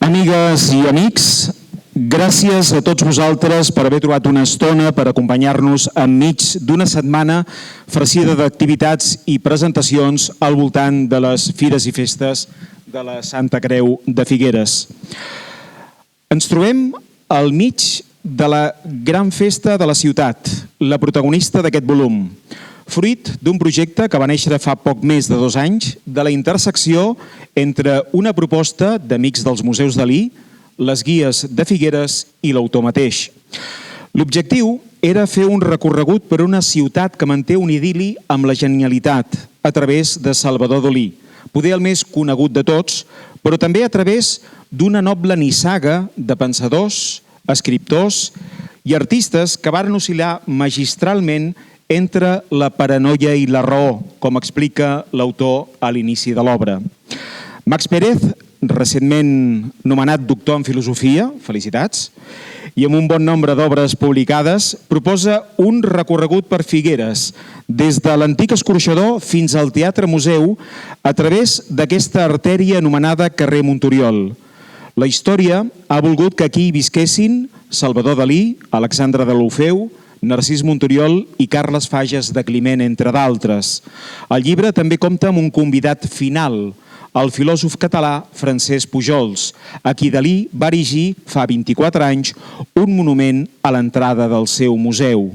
Amigues i amics, gràcies a tots vosaltres per haver trobat una estona per acompanyar-nos enmig d'una setmana farcida d'activitats i presentacions al voltant de les fires i festes de la Santa Creu de Figueres. Ens trobem al mig de la gran festa de la ciutat, la protagonista d'aquest volum, fruit d'un projecte que va néixer fa poc més de 2 anys de la intersecció entre una proposta d'Amics dels Museus Dalí, les guies de Figueres i l'autor mateix. L'objectiu era fer un recorregut per una ciutat que manté un idil·li amb la genialitat a través de Salvador Dalí, poder el més conegut de tots, però també a través d'una noble nissaga de pensadors, escriptors i artistes que varen oscil·lar magistralment entre la paranoia i la raó, com explica l'autor a l'inici de l'obra. Max Pérez, recentment nomenat doctor en filosofia, felicitats, i amb un bon nombre d'obres publicades, proposa un recorregut per Figueres, des de l'antic escorxador fins al Teatre Museu, a través d'aquesta artèria anomenada carrer Montoriol. La història ha volgut que aquí hi visquessin Salvador Dalí, Alexandre Deulofeu, Narcís Montoriol i Carles Fages de Climent, entre d'altres. El llibre també compta amb un convidat final, el filòsof català Francesc Pujols, a qui Dalí va erigir fa 24 anys un monument a l'entrada del seu museu.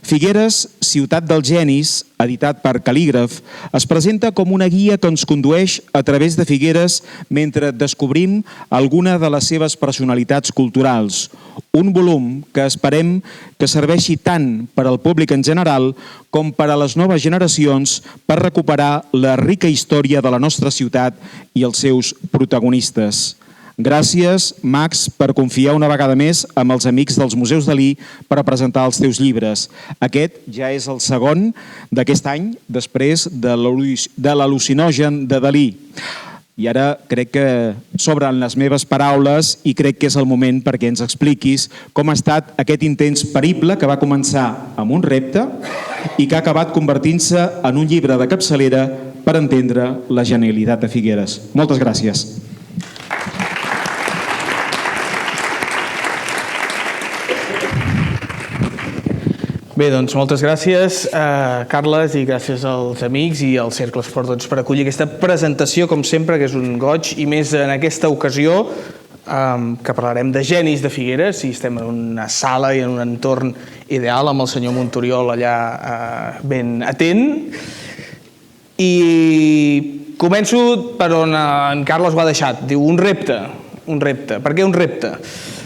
Figueres, ciutat dels genis, editat per Cal·lígraf, es presenta com una guia que ens condueix a través de Figueres mentre descobrim alguna de les seves personalitats culturals. Un volum que esperem que serveixi tant per al públic en general com per a les noves generacions per recuperar la rica història de la nostra ciutat i els seus protagonistes. Gràcies, Max, per confiar una vegada més amb els Amics dels Museus Dalí per a presentar els teus llibres. Aquest ja és el segon d'aquest any, després de l'al·lucinogen de Dalí. I ara crec que s'obren les meves paraules i crec que és el moment perquè ens expliquis com ha estat aquest intens periple que va començar amb un repte i que ha acabat convertint-se en un llibre de capçalera per entendre la genialitat de Figueres. Moltes gràcies. Bé, doncs moltes gràcies, Carles, i gràcies als amics i al Cercle Esport per acollir aquesta presentació, com sempre, que és un goig, i més en aquesta ocasió que parlarem de genis de Figueres, i estem en una sala i en un entorn ideal amb el senyor Montoriol allà ben atent. I començo per on en Carles ho ha deixat. Diu, un repte. Per què un repte?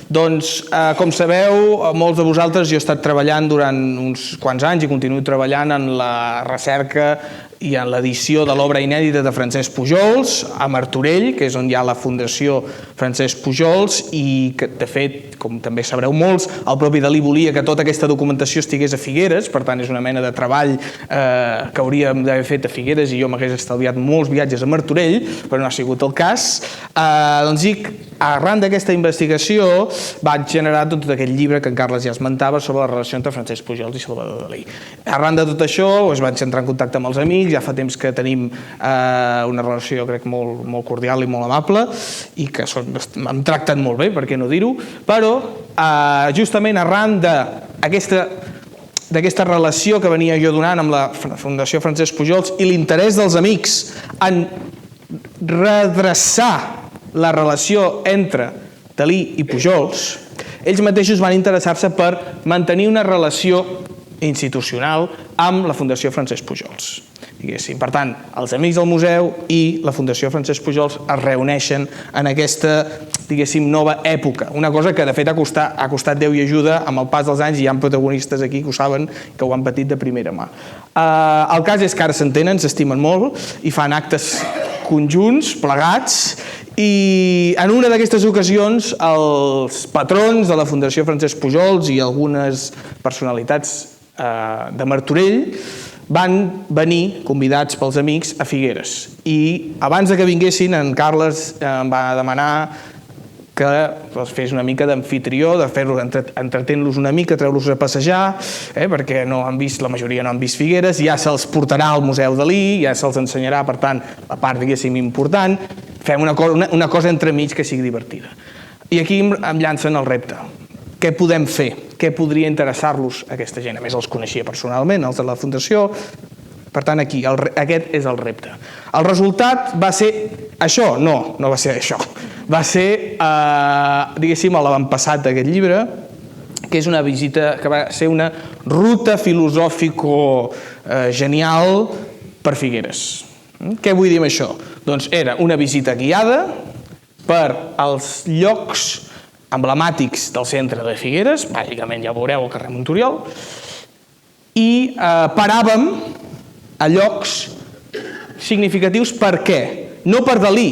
Doncs, com sabeu, molts de vosaltres, jo he estat treballant durant uns quants anys i continuo treballant en la recerca i en l'edició de l'obra inèdita de Francesc Pujols a Martorell, que és on hi ha la Fundació Francesc Pujols, i que, de fet, com també sabreu molts, el propi Dalí volia que tota aquesta documentació estigués a Figueres, per tant és una mena de treball que hauríem d'haver fet a Figueres i jo m'hagués estalviat molts viatges a Martorell, però no ha sigut el cas. Doncs dic, arran d'aquesta investigació vaig generar tot aquest llibre que en Carles ja esmentava sobre la relació entre Francesc Pujols i Salvador Dalí. Arran de tot això es vaig entrar en contacte amb els amics, ja fa temps que tenim una relació, crec, molt cordial i molt amable i que em tracten molt bé, per què no dir-ho, però justament arran d'aquesta relació que venia jo donant amb la Fundació Francesc Pujols i l'interès dels amics en redreçar la relació entre Dalí i Pujols, ells mateixos van interessar-se per mantenir una relació institucional amb la Fundació Francesc Pujols. Per tant, els Amics del Museu i la Fundació Francesc Pujols es reuneixen en aquesta, nova època. Una cosa que, de fet, ha costat Déu i ajuda amb el pas dels anys, i hi ha protagonistes aquí que ho saben, que ho han patit de primera mà. El cas és que ara s'entenen, s'estimen molt i fan actes conjunts, plegats, i en una d'aquestes ocasions els patrons de la Fundació Francesc Pujols i algunes personalitats de Martorell van venir convidats pels amics a Figueres, i abans que vinguessin en Carles em va demanar que fes una mica d'amfitrió, de fer-los, entretenir-los una mica, treure-los a passejar, perquè la majoria no han vist Figueres, ja se'ls portarà al Museu Dalí, ja se'ls ensenyarà, per tant, la part, important, fem una cosa entremig que sigui divertida. I aquí em llancen el repte. Què podem fer? Què podria interessar-los a aquesta gent? A més, els coneixia personalment, els de la Fundació. Per tant, aquí, aquest és el repte. El resultat va ser això? No va ser això. Va ser, diguéssim, l'avantpassat d'aquest llibre, que és una visita, que va ser una ruta filosòfico-genial per Figueres. Què vull dir amb això? Doncs era una visita guiada per als llocs emblemàtics del centre de Figueres, bàsicament ja veureu al carrer Monturiol, i paràvem a llocs significatius. Per què? No per Dalí,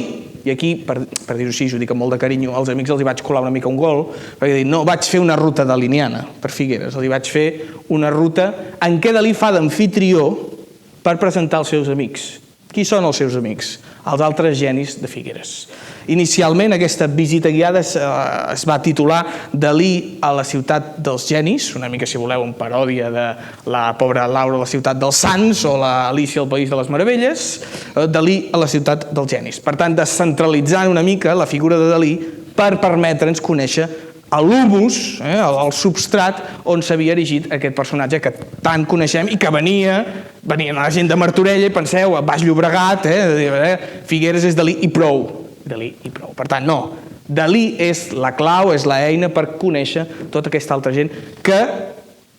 i aquí, per dir-ho així, ho dic amb molt de carinyo, als amics els hi vaig colar una mica un gol, perquè no vaig fer una ruta daliniana per Figueres, els hi vaig fer una ruta en què Dalí fa d'amfitrió per presentar els seus amics. Qui són els seus amics? Els altres genis de Figueres. Inicialment aquesta visita guiada es va titular Dalí a la ciutat dels genis, una mica, si voleu, en paròdia de la pobra Laura a la ciutat dels sants o l'Alícia al País de les Meravelles, Dalí a la ciutat dels genis. Per tant, descentralitzant una mica la figura de Dalí per permetre'ns conèixer l'humus, el substrat on s'havia erigit aquest personatge que tant coneixem i que venia la gent de Martorell i penseu, a Baix Llobregat, Figueres és Dalí i prou. Dalí i prou. Per tant, no. Dalí és la clau, és l'eina per conèixer tota aquesta altra gent que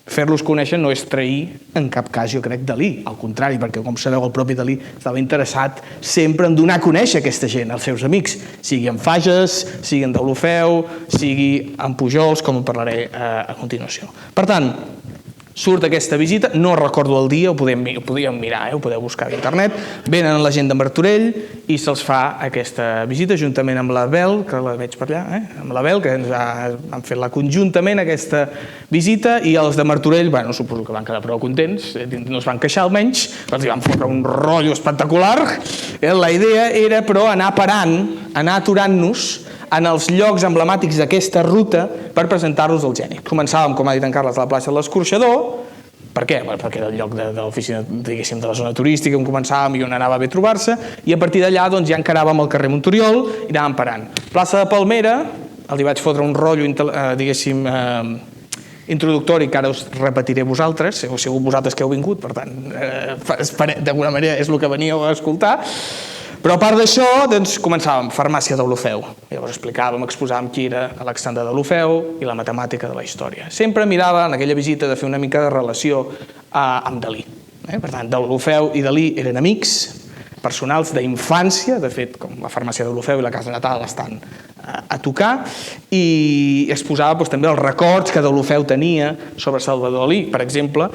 fer-los conèixer no és trair en cap cas, jo crec, Dalí. Al contrari, perquè, com sabeu, el propi Dalí estava interessat sempre en donar a conèixer aquesta gent, els seus amics, sigui en Fages, sigui en Deulofeu, sigui en Pujols, com en parlaré a continuació. Per tant, surt aquesta visita, no recordo el dia, ho podíem mirar, ho podeu buscar a internet, venen la gent de Martorell i se'ls fa aquesta visita juntament amb la Bel, que la veig per allà, amb la Bel, que ens han fet conjuntament aquesta visita, i els de Martorell, bueno, suposo que van quedar prou contents, no es van queixar almenys, però els hi van fotre un rotllo espectacular. La idea era, però, anar parant, anar aturant-nos en els llocs emblemàtics d'aquesta ruta per presentar-los als genis. Començàvem, com ha dit en Carles, a la plaça de l'Escorxador. Per què? Perquè era el lloc de l'oficina, diguéssim, de la zona turística on començàvem i on anava bé trobar-se, i a partir d'allà ja encaràvem el carrer Monturiol i anàvem parant. Plaça de Palmera, els hi vaig fotre un rotllo, diguéssim, introductori que ara us repetiré vosaltres, heu sigut vosaltres que heu vingut, per tant, d'alguna manera és el que veníeu a escoltar. Però a part d'això, doncs, començàvem farmàcia d'Olofeu. Llavors explicàvem, exposàvem qui era Alexandre d'Olofeu i la matemàtica de la història. Sempre mirava en aquella visita de fer una mica de relació amb Dalí. Per tant, d'Olofeu i Dalí eren amics personals d'infància, de fet, com la farmàcia d'Olofeu i la casa natal estan a tocar, i exposava també els records que d'Olofeu tenia sobre Salvador Dalí. Per exemple,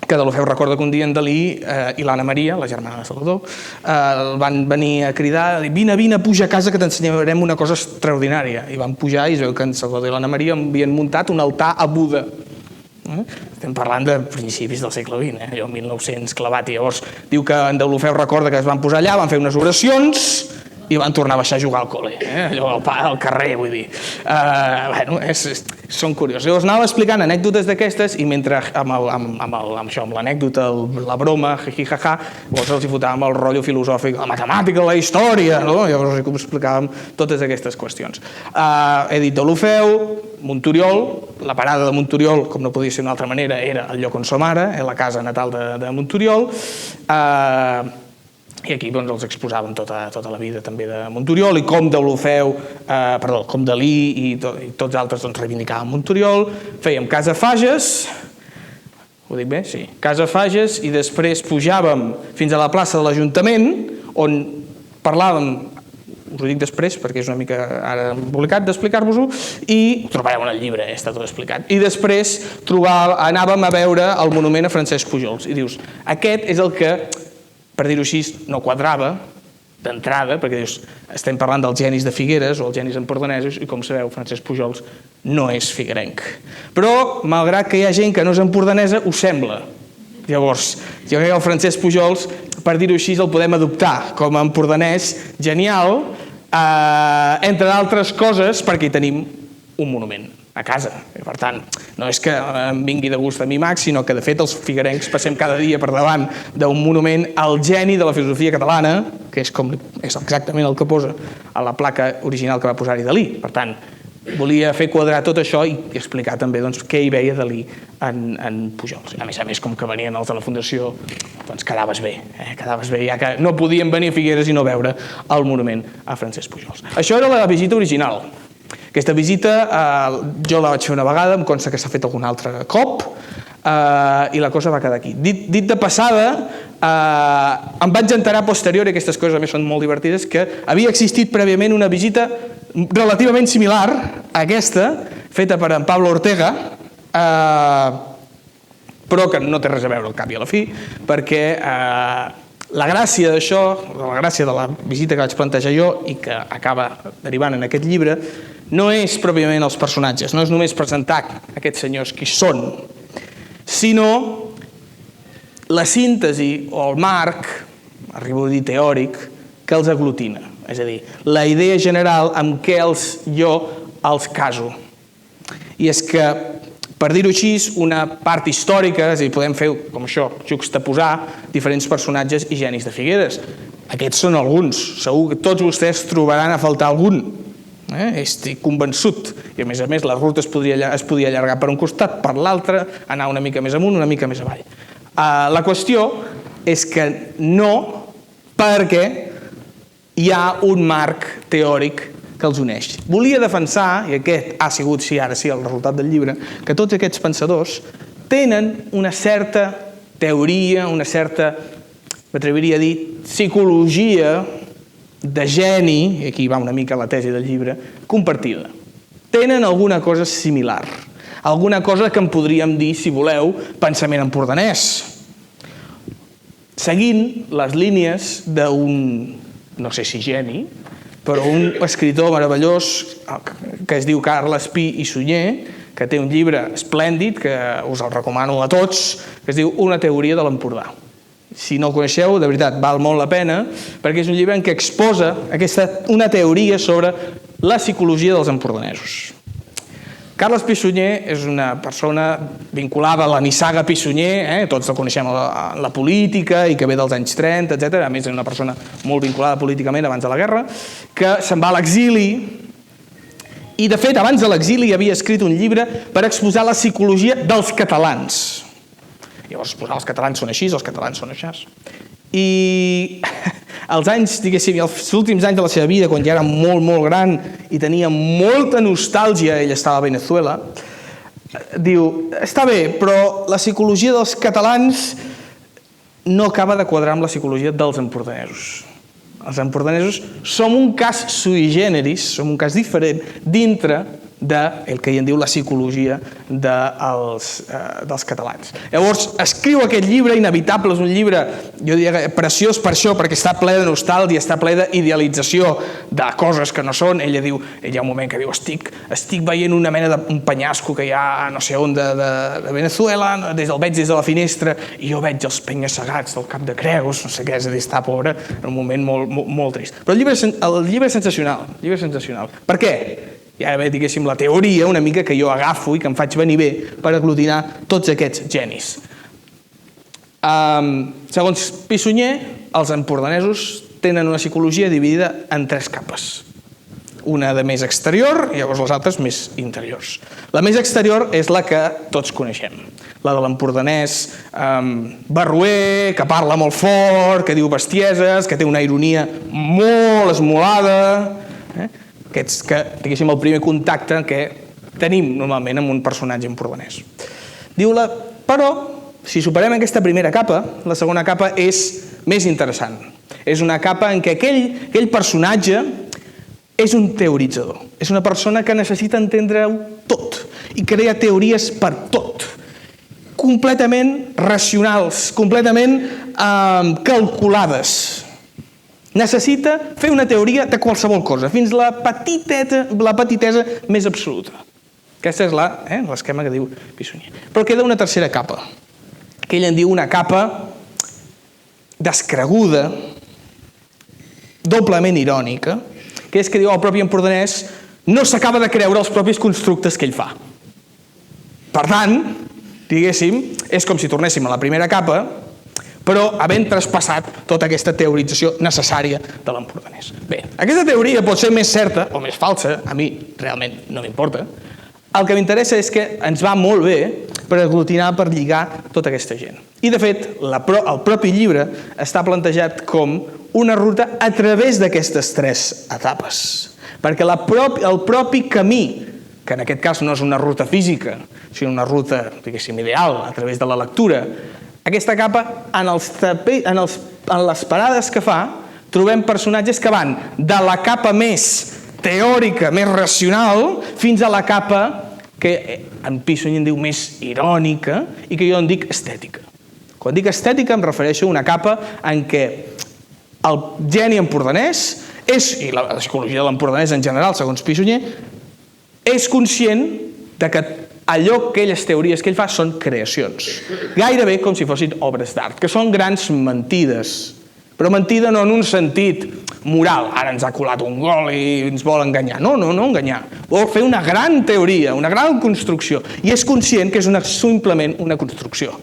que Deulofeu recorda que un dia en Dalí i l'Anna Maria, la germana de Salvador, el van venir a cridar, vine, puja a casa que t'ensenyarem una cosa extraordinària. I van pujar i es veu que en Salvador i l'Anna Maria havien muntat un altar a Buda. Estem parlant de principis del segle XX, allò 1900 clavat, i llavors diu que en Deulofeu recorda que es van posar allà, van fer unes oracions i van tornar a baixar a jugar al col·le, allò al carrer, vull dir. Bueno, són curiosos. Llavors anava explicant anècdotes d'aquestes i mentre amb l'anècdota, la broma, jijijaja, llavors els hi fotàvem el rotllo filosòfic, la matemàtica, la història, no? Llavors explicàvem totes aquestes qüestions. He dit Deulofeu, Monturiol, la parada de Monturiol, com no podia ser d'una altra manera, era el lloc on som ara, la casa natal de Monturiol, i aquí els exposàvem tota la vida també de Monturiol i com com Dalí i tots altres reivindicàvem Monturiol. Fèiem Casa Fages, ho dic bé? Sí, Casa Fages, i després pujàvem fins a la plaça de l'Ajuntament, on parlàvem, us ho dic després perquè és una mica ara embolicat d'explicar-vos-ho, i ho trobareu en el llibre, està tot explicat. I després anàvem a veure el monument a Francesc Pujols i dius, aquest és el que, per dir-ho així, no quadrava d'entrada, perquè dius, estem parlant dels genis de Figueres o els genis empordanesos i com sabeu, Francesc Pujols no és figuerenc. Però, malgrat que hi ha gent que no és empordanesa, ho sembla. Llavors, jo crec que el Francesc Pujols, per dir-ho així, el podem adoptar com a empordanès genial, entre d'altres coses perquè hi tenim un monument. a casa. Per tant, no és que em vingui de gust a mi Max, sinó que de fet els figuerencs passem cada dia per davant d'un monument al geni de la filosofia catalana, que és exactament el que posa a la placa original que va posar-hi Dalí. Per tant, volia fer quadrar tot això i explicar també què hi veia Dalí en Pujols. A més, com que venien els de la Fundació, doncs quedaves bé, ja que no podien venir a Figueres i no veure el monument a Francesc Pujols. Això era la visita original. Aquesta visita jo la vaig fer una vegada, em consta que s'ha fet algun altre cop, i la cosa va quedar aquí. Dit de passada, em vaig enterar posterior, i aquestes coses a més són molt divertides, que havia existit prèviament una visita relativament similar a aquesta, feta per en Pablo Ortega, però que no té res a veure al cap i a la fi, perquè la gràcia d'això, la gràcia de la visita que vaig plantejar jo i que acaba derivant en aquest llibre, no és pròpiament els personatges, no és només presentar aquests senyors qui són, sinó la síntesi o el marc, arribo a dir teòric, que els aglutina. És a dir, la idea general amb què jo els caso. I és que, per dir-ho així, una part històrica, és a dir, podem fer, com això, juxtaposar diferents personatges i genis de Figueres. Aquests són alguns. Segur que tots vostès trobaran a faltar algun. Estic convençut. I a més, la ruta es podia allargar per un costat, per l'altre, anar una mica més amunt, una mica més avall. La qüestió és que no, perquè hi ha un marc teòric que els uneix. Volia defensar, i aquest ha sigut, sí, ara sí, el resultat del llibre, que tots aquests pensadors tenen una certa teoria, una certa, m'atreviria a dir, psicologia de geni, i aquí va una mica la tesi del llibre, compartida. Tenen alguna cosa similar, alguna cosa que en podríem dir, si voleu, pensament empordanès, seguint les línies d'un, no sé si geni, però un escritor meravellós que es diu Carles Pi i Sunyer, que té un llibre esplèndid, que us el recomano a tots, que es diu Una teoria de l'Empordà. Si no el coneixeu, de veritat, val molt la pena, perquè és un llibre en què exposa una teoria sobre la psicologia dels empordanesos. Carles Pi i Sunyer és una persona vinculada a la nissaga Pi i Sunyer, tots el coneixem a la política i que ve dels anys 30, etc. A més, és una persona molt vinculada políticament abans de la guerra, que se'n va a l'exili i, de fet, abans de l'exili havia escrit un llibre per exposar la psicologia dels catalans. Llavors, els catalans són així, els catalans són així. I els anys, diguéssim, els últims anys de la seva vida, quan ja era molt, molt gran i tenia molta nostàlgia, ell estava a Venezuela, diu, està bé, però la psicologia dels catalans no acaba de quadrar amb la psicologia dels empordanesos. Els empordanesos som un cas sui generis, som un cas diferent dintre del que en diu la psicologia dels catalans. Llavors, escriu aquest llibre, Inevitable, és un llibre, jo diria, preciós per això, perquè està ple de nostàlgia, està ple d'idealització de coses que no són. Ell hi ha un moment que diu, estic veient una mena d'un penyasco que hi ha no sé on de Venezuela, el veig des de la finestra, i jo veig els penya-segats del Cap de Creus, no sé què, és a dir, està pobre, en un moment molt trist. Però el llibre és sensacional. Per què? I ara ve, diguéssim, la teoria una mica que jo agafo i que em faig venir bé per aglutinar tots aquests genis. Segons Pi i Sunyer, els empordanesos tenen una psicologia dividida en 3 capes. Una de més exterior i llavors les altres més interiors. La més exterior és la que tots coneixem. La de l'empordanès barroer, que parla molt fort, que diu bestieses, que té una ironia molt esmolada, aquests que, diguéssim, el primer contacte que tenim normalment amb un personatge empordanès. Diu-la, però, si superem aquesta primera capa, la segona capa és més interessant. És una capa en què aquell personatge és un teoritzador. És una persona que necessita entendre-ho tot i crea teories per tot. Completament racionals, completament calculades. Necessita fer una teoria de qualsevol cosa, fins la petitesa més absoluta. Aquesta és l'esquema que diu Pi i Sunyer. Però queda una tercera capa, que ell en diu una capa descreguda, doblement irònica, que és que diu el propi empordanès no s'acaba de creure els propis constructes que ell fa. Per tant, diguéssim, és com si tornéssim a la primera capa, però havent traspassat tota aquesta teorització necessària de l'empordanès. Bé, aquesta teoria pot ser més certa o més falsa, a mi realment no m'importa. El que m'interessa és que ens va molt bé per aglutinar, per lligar tota aquesta gent. I, de fet, el propi llibre està plantejat com una ruta a través d'aquestes 3 etapes. Perquè el propi camí, que en aquest cas no és una ruta física, sinó una ruta, diguéssim, ideal, a través de la lectura, aquesta capa, en les parades que fa, trobem personatges que van de la capa més teòrica, més racional, fins a la capa que en Pisonyi en diu més irònica i que jo en dic estètica. Quan dic estètica em refereixo a una capa en què el geni empordanès i la psicologia de l'empordanès en general, segons Pisonyi, és conscient de que aquelles teories que ell fa són creacions. Gairebé com si fossin obres d'art, que són grans mentides. Però mentida no en un sentit moral. Ara ens ha colat un gol i ens vol enganyar. No enganyar. Vol fer una gran teoria, una gran construcció. I és conscient que és simplement una construcció.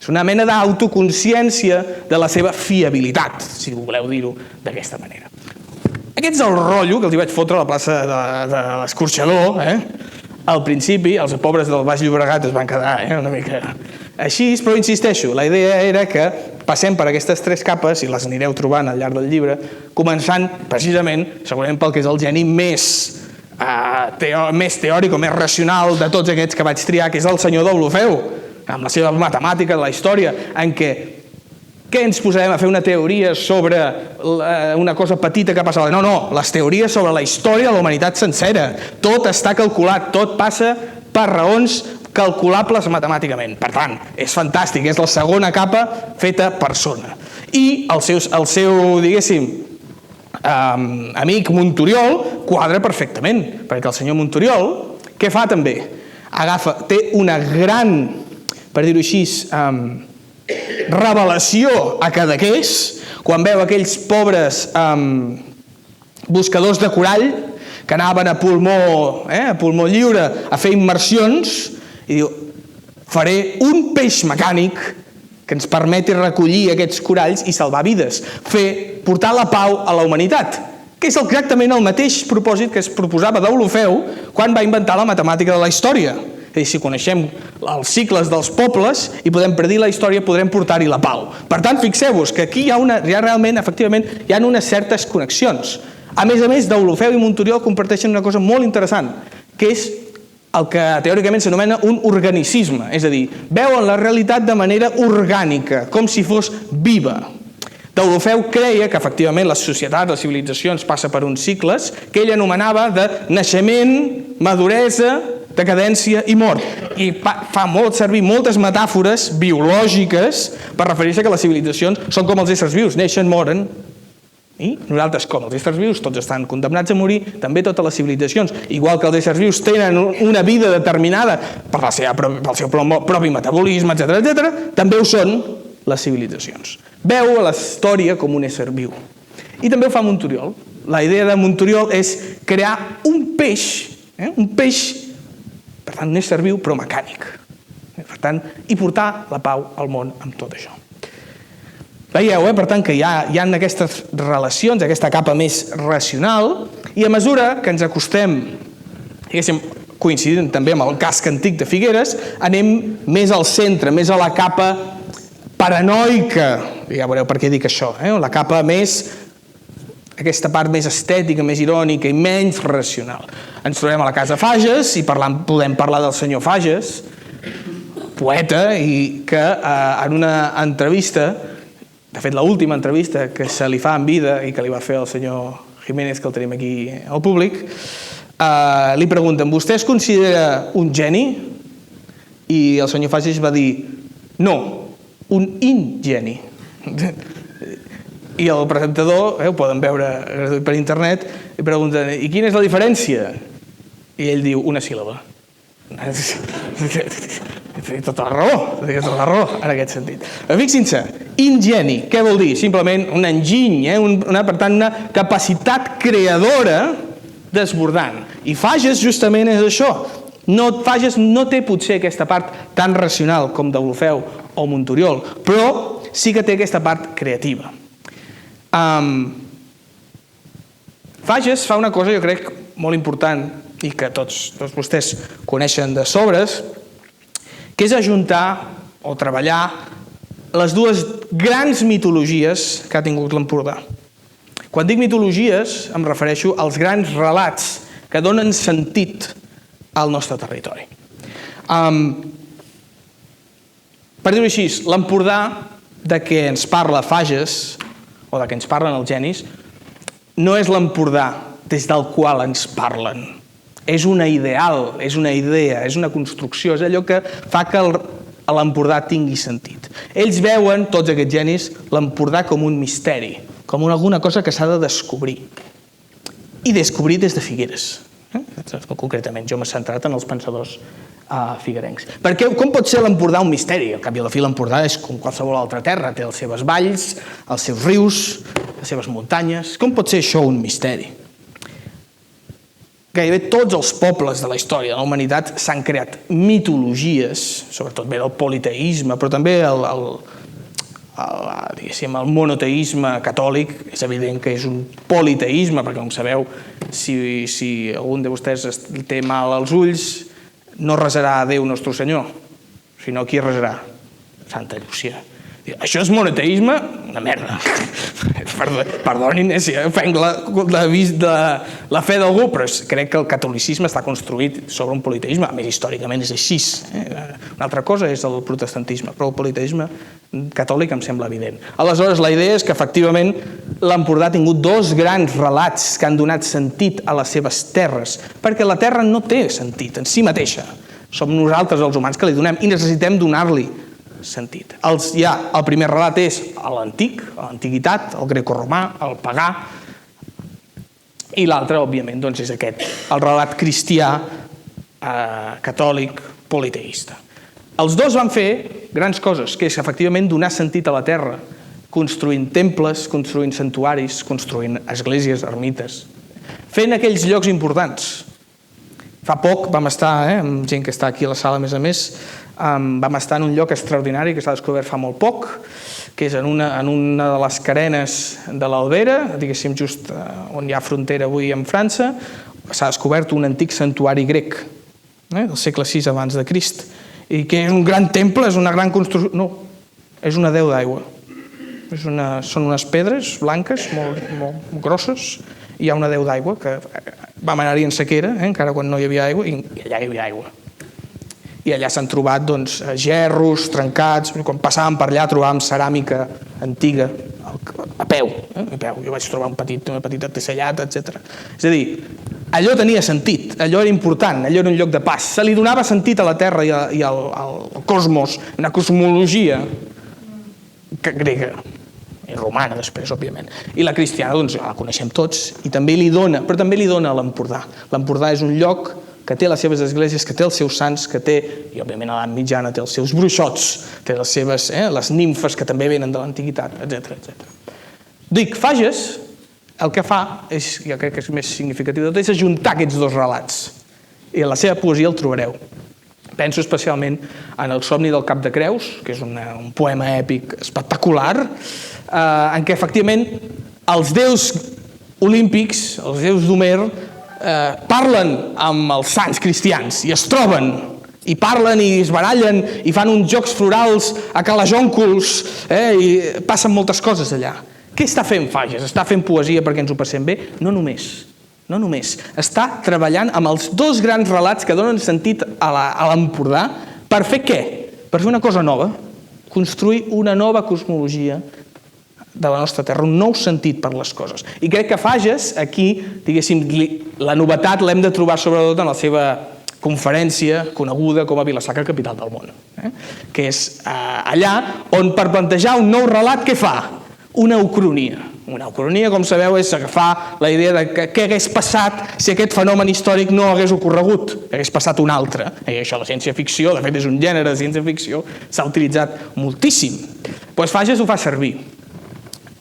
És una mena d'autoconsciència de la seva fiabilitat, si voleu dir-ho d'aquesta manera. Aquest és el rotllo que els hi vaig fotre a la plaça de l'Escorxador. Al principi, els pobres del Baix Llobregat es van quedar una mica així, però insisteixo, la idea era que passem per aquestes 3 capes, i les anireu trobant al llarg del llibre, començant precisament, segurament pel que és el geni més teòric o més racional de tots aquests que vaig triar, que és el senyor d'Olofeu, amb la seva matemàtica de la història, en què ens posarem a fer una teoria sobre una cosa petita que passa? No, les teories sobre la història de la humanitat sencera. Tot està calculat, tot passa per raons calculables matemàticament. Per tant, és fantàstic, és la segona capa feta persona. I el seu diguéssim, amic Montoriol quadra perfectament, perquè el senyor Montoriol, què fa també? Té una gran, per dir-ho així, revelació a Cadaqués quan veu aquells pobres buscadors de corall que anaven a pulmó lliure a fer immersions i diu, faré un peix mecànic que ens permeti recollir aquests coralls i salvar vides, portar la pau a la humanitat, que és exactament el mateix propòsit que es proposava d'Olofeu quan va inventar la matemàtica de la història. És a dir, si coneixem els cicles dels pobles i podem predir la història, podrem portar-hi la pau. Per tant, fixeu-vos que aquí efectivament, hi ha unes certes connexions. A més, d'Olofeu i Montoriol comparteixen una cosa molt interessant, que és el que teòricament s'anomena un organicisme, és a dir, veuen la realitat de manera orgànica, com si fos viva. D'Olofeu creia que efectivament les societats, les civilitzacions passa per uns cicles que ell anomenava de naixement, maduresa, decadència i mort. I fa servir moltes metàfores biològiques per referir-se que les civilitzacions són com els éssers vius, neixen, moren. I nosaltres, com els éssers vius, tots estan condemnats a morir, també totes les civilitzacions, igual que els éssers vius tenen una vida determinada pel seu propi metabolisme, etc., també ho són les civilitzacions. Veu a la història com un ésser viu. I també ho fa Montoriol. La idea de Montoriol és crear un peix, per tant, un ésser viu però mecànic. Per tant, i portar la pau al món amb tot això. Veieu, per tant, que hi ha aquestes relacions, aquesta capa més racional, i a mesura que ens acostem, coincidint també amb el casc antic de Figueres, anem més al centre, més a la capa paranoica, ja veureu per què dic això, la capa més, aquesta part més estètica, més irònica i menys racional. Ens trobem a la casa Fages i podem parlar del senyor Fages, poeta, i que en una entrevista, de fet l'última entrevista que se li fa en vida i que li va fer el senyor Jiménez, que el tenim aquí al públic, li pregunten, vostè es considera un geni? I el senyor Fages va dir, no, un ingeni. I el presentador, ho poden veure per internet, li pregunten, i quina és la diferència? I ell diu, una síl·laba. Té tota la raó, en aquest sentit. Fixin-se, ingeni, què vol dir? Simplement un enginy, per tant, una capacitat creadora desbordant. I Fages justament és això. Fages no té potser aquesta part tan racional com Deulofeu o Monturiol, però sí que té aquesta part creativa. Fages fa una cosa, jo crec, molt important i que tots vostès coneixen de sobres, que és ajuntar o treballar les dues grans mitologies que ha tingut l'Empordà. Quan dic mitologies em refereixo als grans relats que donen sentit al nostre territori. Per dir-ho així, l'Empordà de què ens parla Fages, o de què ens parlen els genis, no és l'Empordà des del qual ens parlen. És una ideal, és una idea, és una construcció, és allò que fa que l'Empordà tingui sentit. Ells veuen, tots aquests genis, l'Empordà com un misteri, com alguna cosa que s'ha de descobrir. I descobrir des de Figueres. Concretament, jo m'he centrat en els pensadors figuerencs. Perquè com pot ser l'Empordà un misteri? Al cap i a la fi l'Empordà és com qualsevol altra terra, té les seves valls, els seus rius, les seves muntanyes. Com pot ser això un misteri? Gairebé tots els pobles de la història de la humanitat s'han creat mitologies, sobretot ve del politeisme, però també el monoteisme catòlic. És evident que és un politeisme, perquè com sabeu, si algun de vostès té mal als ulls, no resarà a Déu Nostre Senyor, sinó qui resarà? Santa Llúcia. Això és monoteisme? Una merda. Perdonin si ofenc la fe d'algú, però crec que el catolicisme està construït sobre un politeisme. A més, històricament és així. Una altra cosa és el protestantisme, però el politeisme catòlic em sembla evident. Aleshores, la idea és que, efectivament, l'Empordà ha tingut dos grans relats que han donat sentit a les seves terres, perquè la terra no té sentit en si mateixa. Som nosaltres, els humans, que li donem, i necessitem donar-li sentit. El primer relat és l'antic, l'antiguitat, el grecoromà, el pagà, i l'altre, òbviament, és aquest, el relat cristià, catòlic, politeista. Els dos van fer grans coses, que és efectivament donar sentit a la terra, construint temples, construint santuaris, construint esglésies, ermites, fent aquells llocs importants. Fa poc vam estar, amb gent que està aquí a la sala, a més, vam estar en un lloc extraordinari que s'ha descobert fa molt poc, que és en una de les carenes de l'Albera, diguéssim just on hi ha frontera avui amb França, s'ha descobert un antic santuari grec, del segle VI abans de Crist, i que és un gran temple, és una gran construcció... No, és una deu d'aigua. Són unes pedres blanques, molt grosses, i hi ha una deu d'aigua, que vam anar-hi en sequera, encara quan no hi havia aigua, i allà hi havia aigua. I allà s'han trobat gerros trencats, quan passàvem per allà trobàvem ceràmica antiga, a peu. Jo vaig trobar una petita tessellat, etc. És a dir, allò tenia sentit, allò era important, allò era un lloc de pas. Se li donava sentit a la Terra i al cosmos, una cosmologia grega i romana després, òbviament. I la cristiana, la coneixem tots, i també li dona, però també li dona a l'Empordà. L'Empordà és un lloc que té les seves esglésies, que té els seus sants, que té, i òbviament a l'edat mitjana, té els seus bruixots, té les seves, les nimfes que també venen de l'antiguitat, etc. Dic, Fages, el que fa, jo crec que és més significatiu de tot, és ajuntar aquests dos relats. I en la seva poesia el trobareu. Penso especialment en El somni del Cap de Creus, que és un poema èpic espectacular, en què, efectivament, els déus olímpics, els déus d'Homer, parlen amb els sants cristians i es troben i parlen i es barallen i fan uns jocs florals a calajóncols i passen moltes coses allà. Què està fent Fages? Està fent poesia perquè ens ho passem bé? No només. Està treballant amb els dos grans relats que donen sentit a l'Empordà per fer què? Per fer una cosa nova, construir una nova cosmologia de la nostra terra, un nou sentit per les coses. I crec que Fages, aquí, diguéssim, la novetat l'hem de trobar sobretot en la seva conferència coneguda com a Vila-sacra, capital del món, que és allà on per plantejar un nou relat, què fa? Una ucronia. Una ucronia, com sabeu, és agafar la idea de què hagués passat si aquest fenomen històric no hagués ocorregut, hagués passat un altre. I això, la ciència-ficció, de fet és un gènere de ciència-ficció, s'ha utilitzat moltíssim. Doncs Fages ho fa servir.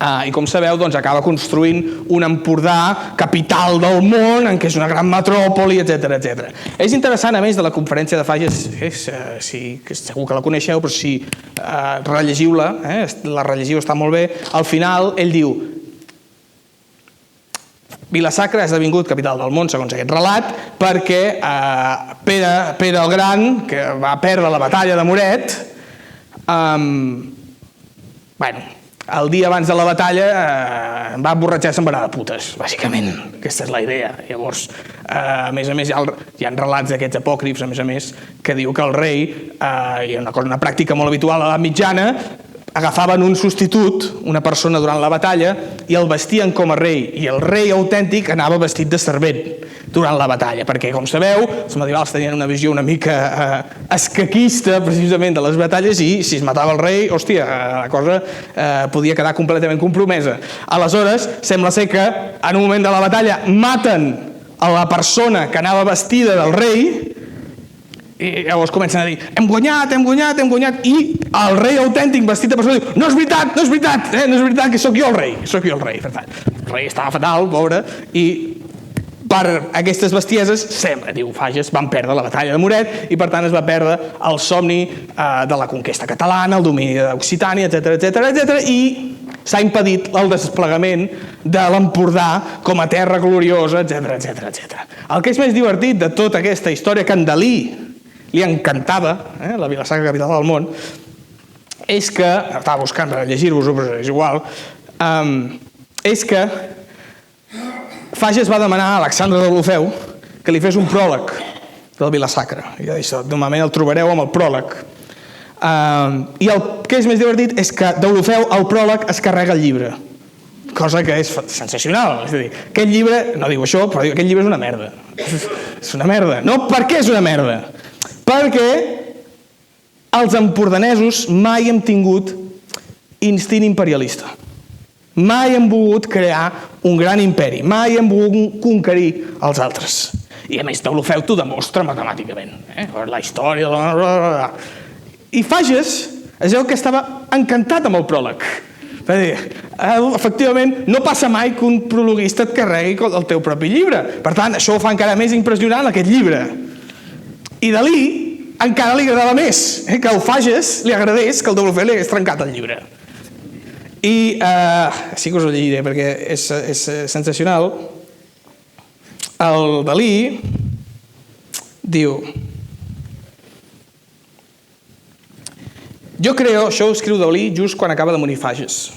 I com sabeu, acaba construint un Empordà capital del món, en què és una gran metròpoli, etc. És interessant, a més, de la conferència de Fages, segur que la coneixeu, però si rellegiu-la, la rellegiu, està molt bé. Al final, ell diu: Vila-sacra ha esdevingut capital del món, segons aquest relat, perquè Pere el Gran, que va perdre la batalla de Moret, el dia abans de la batalla va emborratxar-se amb anar de putes, bàsicament. Aquesta és la idea. Llavors, a més, hi ha relats d'aquests apòcrifs, a més, que diu que el rei, hi ha una pràctica molt habitual a l'edat mitjana, agafaven un substitut, una persona durant la batalla, i el vestien com a rei, i el rei autèntic anava vestit de servent durant la batalla, perquè, com sabeu, els medievals tenien una visió una mica escaquista, precisament, de les batalles, i si es matava el rei, hòstia, la cosa podia quedar completament compromesa. Aleshores, sembla ser que en un moment de la batalla maten a la persona que anava vestida del rei, i llavors comencen a dir: hem guanyat, i el rei autèntic vestit de persona diu: no és veritat, que sóc jo el rei. Per tant, el rei estava fatal, pobre, i per aquestes bestieses, diu Fages, van perdre la batalla de Moret, i per tant es va perdre el somni de la conquesta catalana, el domini d'Occitània, etc. i s'ha impedit el desplegament de l'Empordà com a terra gloriosa, etc. El que és més divertit de tota aquesta història, que en Dalí li encantava, la Vila-sacra capital del món, és que, estava buscant per llegir-vos-ho, però és igual, és que Fages va demanar a Alexandre de Deulofeu que li fes un pròleg del Vila-sacra. I això, normalment el trobareu amb el pròleg. I el que és més divertit és que Deulofeu, al pròleg, es carrega el llibre, cosa que és sensacional. És a dir, aquest llibre, no diu això, però diu: aquest llibre és una merda. És una merda. No, per què és una merda? Perquè els empordanesos mai hem tingut instint imperialista. Mai hem volgut crear un gran imperi. Mai hem volgut conquerir els altres. I a més, Deulofeu t'ho demostra matemàticament. La història... I Fages es veu que estava encantat amb el pròleg. És a dir, efectivament, no passa mai que un prologuista et carregui el teu propi llibre. Per tant, això ho fa encara més impressionant, aquest llibre. I Dalí encara li agradava més, que el Fages li agradés que el Deulofeu li hagués trencat el llibre. I sí que us ho llegiré perquè és sensacional. El Dalí diu: yo creo, això ho escriu Dalí just quan acaba de morir Fages.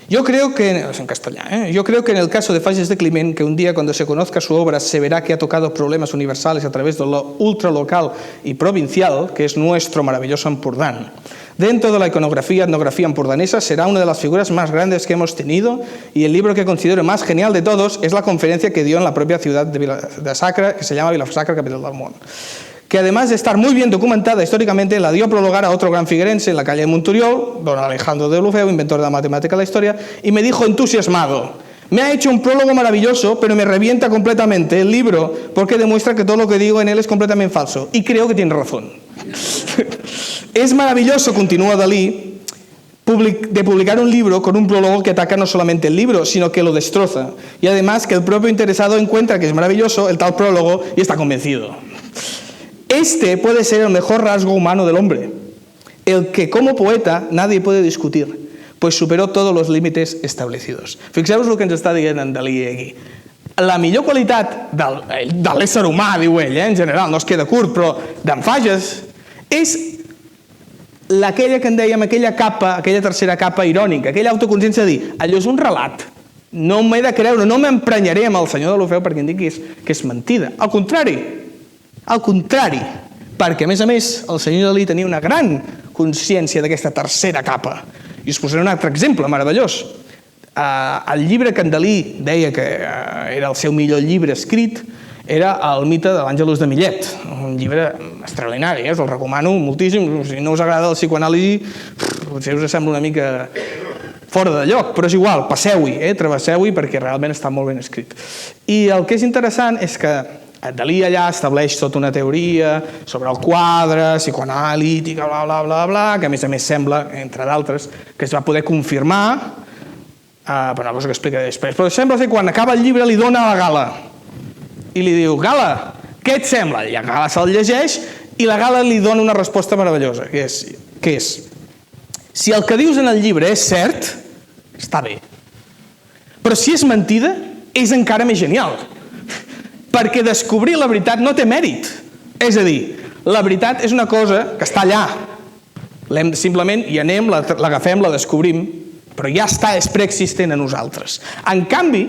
Yo creo que, en castellà, yo creo que en el caso de Fages de Climent, que un día cuando se conozca su obra se verá que ha tocado problemas universales a través de lo ultralocal y provincial, que es nuestro maravilloso Empordán. Dentro de la iconografía, etnografía empordanesa, será una de las figuras más grandes que hemos tenido, y el libro que considero más genial de todos es la conferencia que dio en la propia ciudad de Sacra, que se llama Vila-sacra capital del món, que además de estar muy bien documentada históricamente, la dio a prologar a otro gran figuerense en la calle de Monturiol, don Alejandro de Deulofeu, inventor de la matemática de la historia, y me dijo entusiasmado: me ha hecho un prólogo maravilloso, pero me revienta completamente el libro, porque demuestra que todo lo que digo en él es completamente falso. Y creo que tiene razón. Es maravilloso, continúa Dalí, de publicar un libro con un prólogo que ataca no solamente el libro, sino que lo destroza. Y además que el propio interesado encuentra que es maravilloso el tal prólogo y está convencido. Este puede ser el mejor rasgo humano del hombre, el que como poeta nadie puede discutir, pues superó todos los límites establecidos. Fixeu-vos el que ens està dient en Dalí aquí. La millor qualitat de l'ésser humà, diu ell, en general, no es queda curt, però d'en Fages, és aquella que en dèiem, aquella capa, aquella tercera capa irònica, aquella autoconsciència de dir: allò és un relat, no m'he de creure, no m'emprenyaré amb el senyor Deulofeu perquè em digui que és mentida. Al contrari, perquè a més el senyor Dalí tenia una gran consciència d'aquesta tercera capa. I us posaré un altre exemple meravellós. El llibre que en Dalí deia que era el seu millor llibre escrit era el mite de l'Àngelus de Millet, un llibre extraordinari, us el recomano moltíssim. Si no us agrada el psicoanàlisi, potser us sembla una mica fora de lloc, però és igual, passeu-hi, travesseu-hi, perquè realment està molt ben escrit. I el que és interessant és que Dalí allà estableix tota una teoria sobre el quadre, psicoanalítica, bla, bla, bla, bla, que a més sembla, entre d'altres, que es va poder confirmar per una cosa que explicaré després. Però sembla ser que quan acaba el llibre li dona a la Gala i li diu: Gala, què et sembla? I la Gala se'l llegeix i la Gala li dona una resposta meravellosa, que és: si el que dius en el llibre és cert, està bé. Però si és mentida, és encara més genial. Perquè descobrir la veritat no té mèrit. És a dir, la veritat és una cosa que està allà. Simplement hi anem, l'agafem, la descobrim, però ja està, és preexistent a nosaltres. En canvi,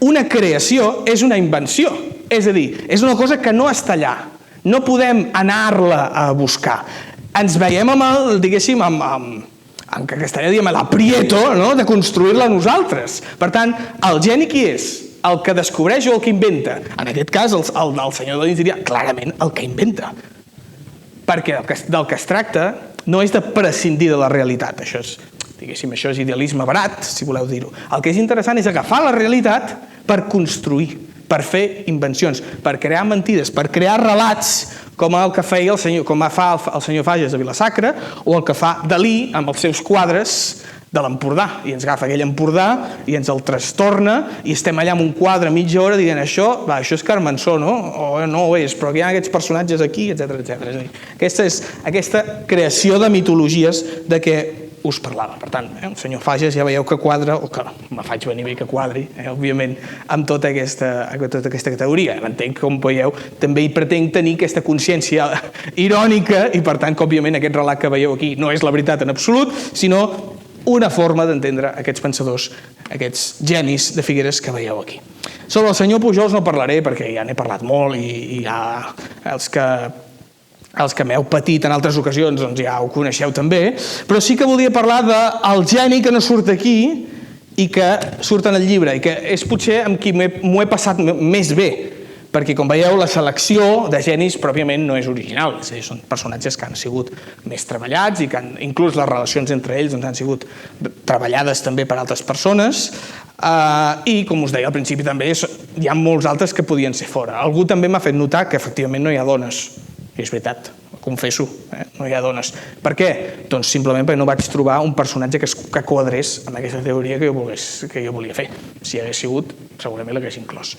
una creació és una invenció. És a dir, és una cosa que no està allà. No podem anar-la a buscar. Ens veiem amb el, diguéssim, en castellà diem l'aprieto, no?, de construir-la nosaltres. Per tant, el geni qui és? El que descobreix o el que inventa? En aquest cas, el senyor Dalí diria clarament el que inventa. Perquè del que es tracta no és de prescindir de la realitat. Això és, diguéssim, això és idealisme barat, si voleu dir-ho. El que és interessant és agafar la realitat per construir, per fer invencions, per crear mentides, per crear relats com el que feia com fa el senyor Fages a Vila-sacra o el que fa Dalí amb els seus quadres de l'Empordà. I ens agafa aquell Empordà i ens el trastorna i estem allà amb un quadre mitja hora dient això és Carmensó, no? O no ho és, però hi ha aquests personatges aquí, etc. Aquesta creació de mitologies de què us parlava. Per tant, el senyor Fages ja veieu que quadra, o que me faig venir bé que quadri, òbviament, amb tota aquesta categoria. Entenc que, com veieu, també hi pretenc tenir aquesta consciència irònica i, per tant, que, òbviament, aquest relat que veieu aquí no és la veritat en absolut, sinó una forma d'entendre aquests pensadors, aquests genis de Figueres que veieu aquí. Sobre el senyor Pujols no parlaré perquè ja n'he parlat molt i ja els que m'heu patit en altres ocasions doncs ja ho coneixeu també, però sí que volia parlar del geni que no surt aquí i que surt en el llibre i que és potser amb qui m'ho he passat més bé, perquè com veieu la selecció de genis pròpiament no és original, és a dir, són personatges que han sigut més treballats i que inclús les relacions entre ells han sigut treballades també per altres persones i com us deia al principi també hi ha molts altres que podien ser fora. Algú també m'ha fet notar que efectivament no hi ha dones. I és veritat, ho confesso, no hi ha dones. Per què? Doncs simplement perquè no vaig trobar un personatge que quadrés amb aquesta teoria que jo volia fer. Si hagués sigut, segurament l'hagués inclòs.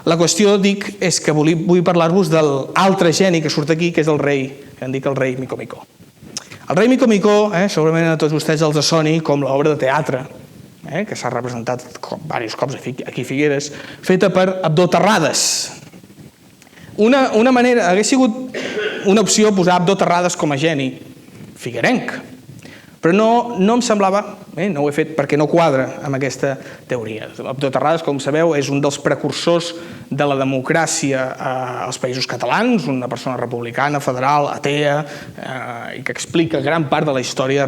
La qüestió, dic, és que vull parlar-vos de l'altre geni que surt aquí, que és el rei, que en dic el rei Micomicó. El rei Micomicó, segurament a tots vostès els soni com l'obra de teatre, que s'ha representat diversos cops aquí a Figueres, feta per Abdó Terrades. Una manera, hagués sigut una opció posar Abdó Terrades com a geni figuerenc, però no em semblava, no ho he fet perquè no quadra amb aquesta teoria. Abdó Terrades, com sabeu, és un dels precursors de la democràcia als Països Catalans, una persona republicana, federal, atea, i que explica gran part de la història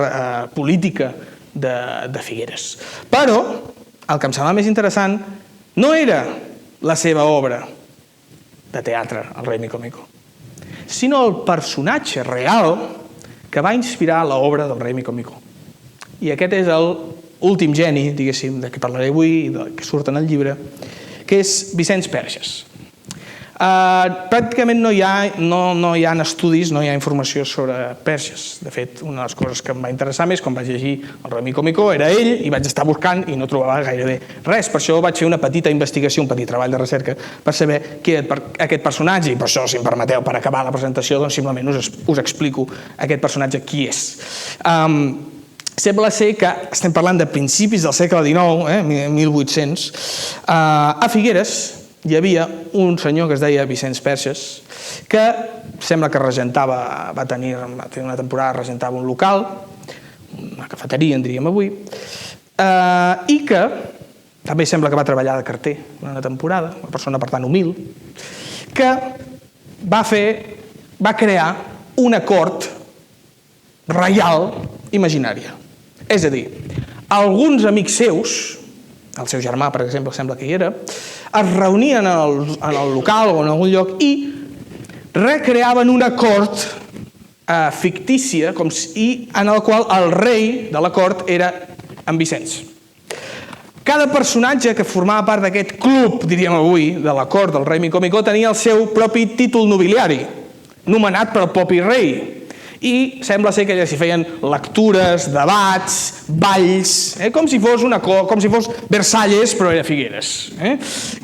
política de Figueres. Però el que em sembla més interessant no era la seva obra de teatre, el rei Micomicó, sinó el personatge real que va inspirar l'obra del rei Micomicó. I aquest és l'últim geni, diguéssim, de què parlaré avui, que surt en el llibre, que és Vicenç Perges. Pràcticament no hi ha estudis, no hi ha informació sobre Perges. De fet, una de les coses que em va interessar més quan vaig llegir el rei Micomicó era ell i vaig estar buscant i no trobava gairebé res. Per això vaig fer una petita investigació, un petit treball de recerca per saber qui era aquest personatge i per això, si em permeteu, per acabar la presentació, doncs simplement us explico aquest personatge qui és. Sembla ser que estem parlant de principis del segle XIX, 1800. A Figueres hi havia un senyor que es deia Vicenç Perges, que sembla que va tenir una temporada, regentava un local, una cafeteria, en diríem avui, i que també sembla que va treballar de carter una temporada, una persona, per tant, humil, que va crear una cort reial imaginària. És a dir, alguns amics seus, el seu germà, per exemple, sembla que hi era, es reunien en el local o en algun lloc i recreaven una cort fictícia i en el qual el rei de la cort era en Vicenç. Cada personatge que formava part d'aquest club, diríem avui, de la cort del rei Micomicó, tenia el seu propi títol nobiliari, nomenat pel propi rei. i sembla ser que allà s'hi feien lectures, debats, balls, com si fos Versalles, però era Figueres.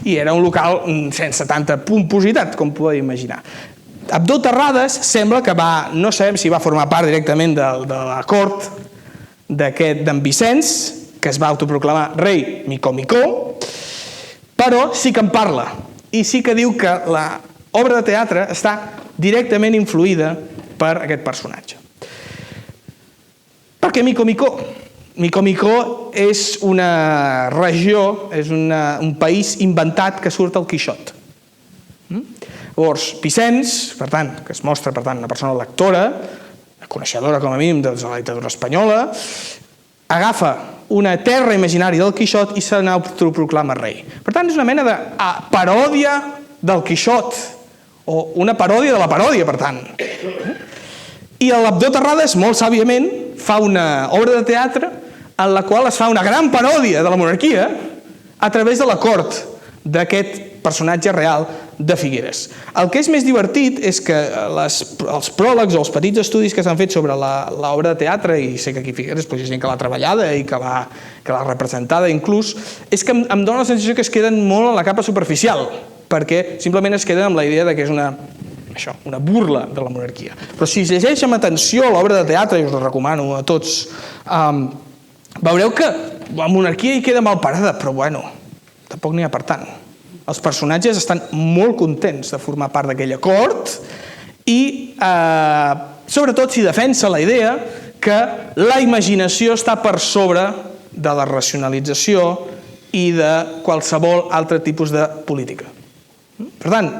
I era un local sense tanta pompositat, com podeu imaginar. Abdó Terrades sembla que no sabem si va formar part directament de la cort d'en Vicenç, que es va autoproclamar rei Micó, però sí que en parla, i sí que diu que l'obra de teatre està directament influïda per aquest personatge. Per què Micó? Micó és una regió, és un país inventat que surt al Quixot. Llavors, Vicenç, per tant, que es mostra una persona lectora, coneixedora com a mínim de la literatura espanyola, agafa una terra imaginària del Quixot i se n'autoproclama rei. Per tant, és una mena de paròdia del Quixot, o una paròdia de la paròdia, per tant. I l'Abdó Terrades, molt sàviament, fa una obra de teatre en la qual es fa una gran paròdia de la monarquia a través de la cort d'aquest personatge real de Figueres. El que és més divertit és que els pròlegs o els petits estudis que s'han fet sobre l'obra de teatre, i sé que aquí Figueres hi ha gent que l'ha treballada i que l'ha representada inclús, és que em dóna la sensació que es queden molt a la capa superficial, perquè simplement es queden amb la idea que és una burla de la monarquia. Però si es llegeix amb atenció l'obra de teatre, i us la recomano a tots, veureu que la monarquia hi queda mal parada, però bueno, tampoc n'hi ha per tant. Els personatges estan molt contents de formar part d'aquella cort i sobretot s'hi defensa la idea que la imaginació està per sobre de la racionalització i de qualsevol altre tipus de política. Per tant,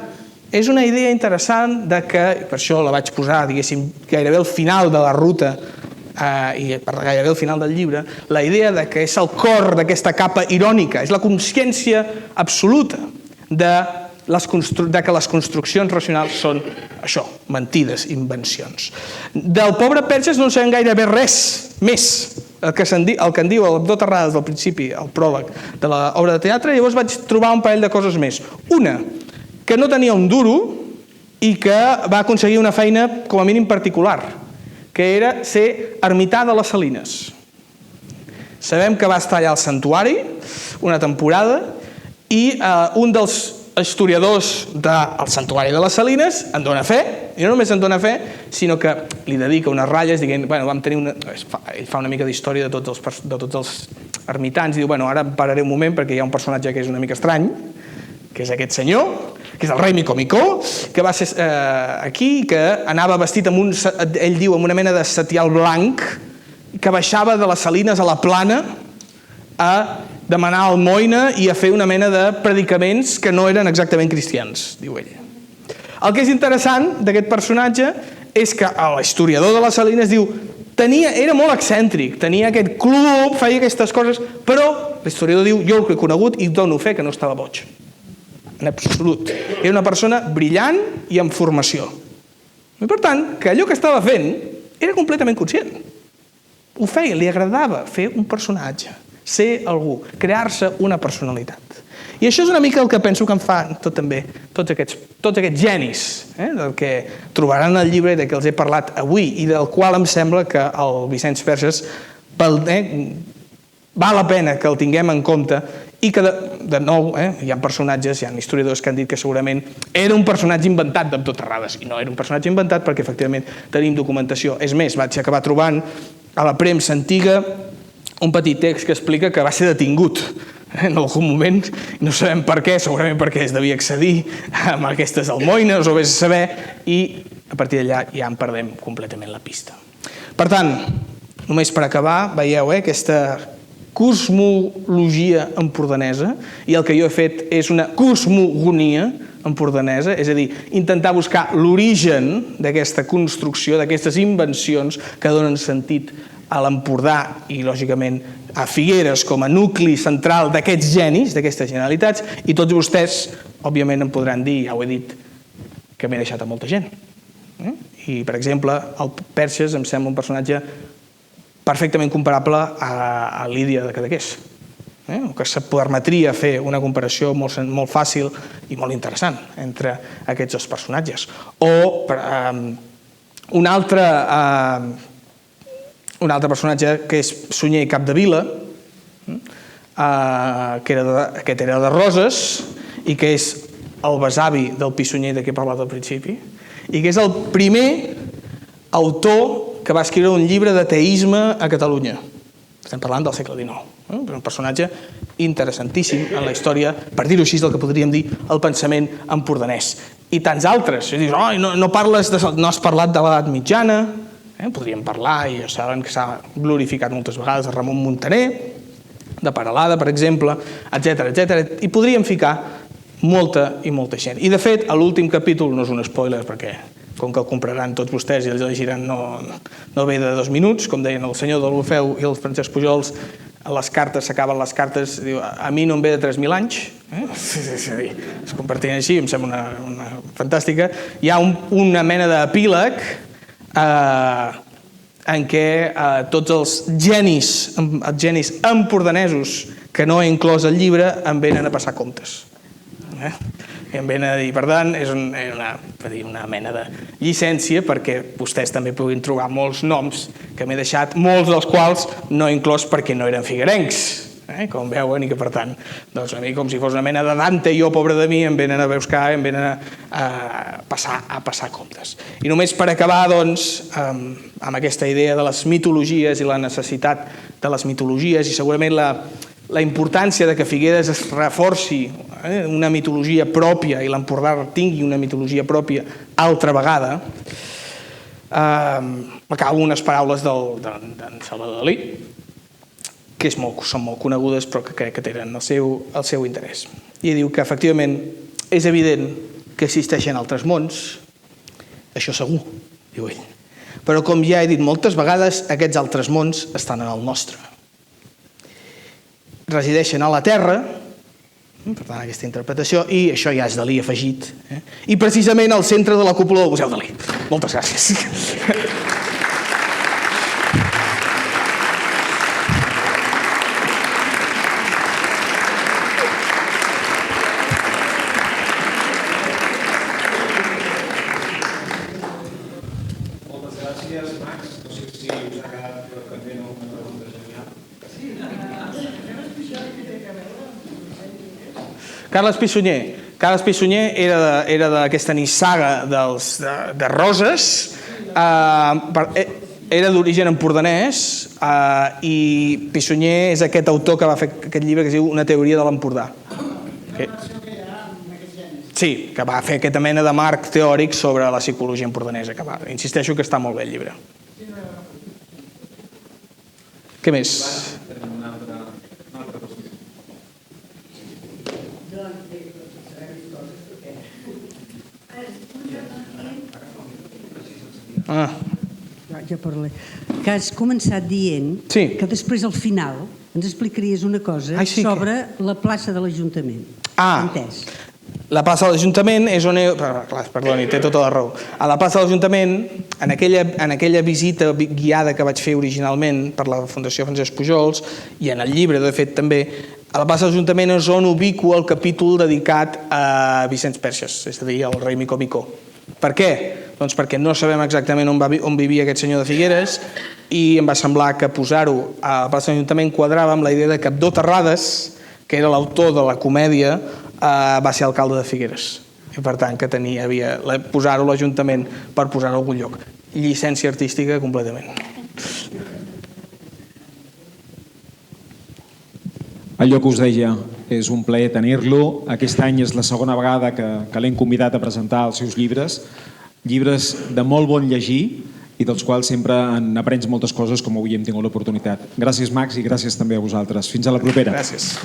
és una idea interessant que, per això la vaig posar, diguéssim, gairebé al final de la ruta i gairebé al final del llibre, la idea que és el cor d'aquesta capa irònica, és la consciència absoluta de que les construccions racionals són això, mentides, invencions. Del pobre Perges no en sabem gairebé res més. El que en diu l'Abdó Terrades del principi, el pròleg de l'obra de teatre, llavors vaig trobar un parell de coses més. Una, que no tenia un duro i que va aconseguir una feina com a mínim particular, que era ser ermità de les Salines. Sabem que va estar allà al santuari una temporada i un dels historiadors del santuari de les Salines en dona fe, i no només en dona fe, sinó que li dedica unes ratlles dient, vam tenir ell fa una mica d'història de tots els ermitans i diu, ara em pararé un moment perquè hi ha un personatge que és una mica estrany, que és aquest senyor, que és el rei Micó, que va ser aquí, que anava vestit ell diu, amb una mena de setial blanc, que baixava de les Salines a la Plana a demanar almoina i a fer una mena de predicaments que no eren exactament cristians, diu ell. El que és interessant d'aquest personatge és que l'historiador de les Salines diu era molt excèntric, tenia aquest club, feia aquestes coses, però l'historiador diu, jo el he conegut i dono fe que no estava boig. En absolut. Era una persona brillant i amb formació. I per tant, que allò que estava fent era completament conscient. Ho feia, li agradava fer un personatge, ser algú, crear-se una personalitat. I això és una mica el que penso que en fan també tots aquests genis, del que trobaran al llibre i del que els he parlat avui i del qual em sembla que el Vicenç Perges val la pena que el tinguem en compte i que, de nou, hi ha personatges, hi ha historiadors que han dit que segurament era un personatge inventat d'Abdó Terrades, i no era un personatge inventat perquè efectivament tenim documentació. És més, vaig acabar trobant a la premsa antiga un petit text que explica que va ser detingut en algun moment, no sabem per què, segurament perquè es devia accedir amb aquestes almoines o vés a saber, i a partir d'allà ja en perdem completament la pista. Per tant, només per acabar, veieu aquesta cosmologia empordanesa, i el que jo he fet és una cosmogonia empordanesa, és a dir, intentar buscar l'origen d'aquesta construcció, d'aquestes invencions que donen sentit a l'Empordà i, lògicament, a Figueres com a nucli central d'aquests genis, d'aquestes generalitats, i tots vostès, òbviament, em podran dir, ja ho he dit, que m'he deixat a molta gent. I, per exemple, el Perges em sembla un personatge perfectament comparable a Lídia de Cadaqués, que se permetria fer una comparació molt fàcil i molt interessant entre aquests dos personatges. O Un altre personatge que és Sunyer Capdevila, aquest era de Roses i que és el besavi del Pi Sunyer de què he parlat al principi i que és el primer autor que va escriure un llibre d'ateisme a Catalunya. Estem parlant del segle XIX. Un personatge interessantíssim en la història, per dir-ho així, del que podríem dir el pensament empordanès. I tants altres. Dius, no has parlat de l'edat mitjana, podríem parlar, i ja saben que s'ha glorificat moltes vegades a Ramon Muntaner, de Peralada, per exemple, etc. I podríem ficar molta i molta gent. I, de fet, a l'últim capítol, no és un spoiler, perquè com que el compraran tots vostès i el llegiran no ve de 2 minuts, com deien el senyor d'Olofeu i el Francesc Pujols, les cartes, s'acaben les cartes, diu, a mi no em ve de 3.000 anys, es compartien així, em sembla una fantàstica. Hi ha una mena d'epíleg en què tots els genis empordanesos que no he inclòs al llibre em venen a passar comptes. I em venen a dir, per tant, és una mena de llicència perquè vostès també puguin trobar molts noms que m'he deixat, molts dels quals no he inclòs perquè no eren figuerencs, com veuen, i que per tant, doncs a mi com si fos una mena de Dante, jo, pobre de mi, em venen a buscar, em venen a passar comptes. I només per acabar, doncs, amb aquesta idea de les mitologies i la necessitat de les mitologies i segurament la importància de que Figueres es reforci una mitologia pròpia i l'Empordà tingui una mitologia pròpia altra vegada, acabo amb unes paraules d'en Salvador Dalí, que són molt conegudes però que crec que tenen el seu interès. I diu que efectivament és evident que existeixen altres mons, això segur, diu ell, però com ja he dit moltes vegades, aquests altres mons estan en el nostre. Resideixen a la Terra, per tant aquesta interpretació, i això ja és Dalí afegit, i precisament al centre de la cúpula del Museu Dalí. Moltes gràcies. Moltes gràcies, Max. No sé si us ha quedat pendent alguna pregunta genial. Carles Pi Sunyer era d'aquesta nissaga de Roses, era d'origen empordanès i Pi Sunyer és aquest autor que va fer aquest llibre que es diu Una teoria de l'Empordà. Sí, que va fer aquesta mena de marc teòric sobre la psicologia empordanesa. Insisteixo que està molt bé el llibre. Què més? Ja parlaré. Que has començat dient que després al final ens explicaries una cosa sobre la plaça de l'Ajuntament. Entès? La plaça de l'Ajuntament és on... Perdoni, té tota la raó. A la plaça de l'Ajuntament, en aquella visita guiada que vaig fer originalment per la Fundació Francesc Pujols i en el llibre, de fet, també, a la plaça de l'Ajuntament és on ubico el capítol dedicat a Vicenç Perxes, és a dir, al rei Micó Micó. Per què? Doncs perquè no sabem exactament on vivia aquest senyor de Figueres i em va semblar que posar-ho a la plaça de l'Ajuntament quadrava amb la idea que Abdó Terrades, que era l'autor de la comèdia, va ser alcalde de Figueres. I per tant que havia posar-ho a l'Ajuntament per posar-ho a algun lloc. Llicència artística completament. Allò que us deia, és un plaer tenir-lo. Aquest any és la segona vegada que l'hem convidat a presentar els seus llibres de molt bon llegir i dels quals sempre n'aprens moltes coses com avui hem tingut l'oportunitat. Gràcies, Max, i gràcies també a vosaltres. Fins a la propera. Gràcies.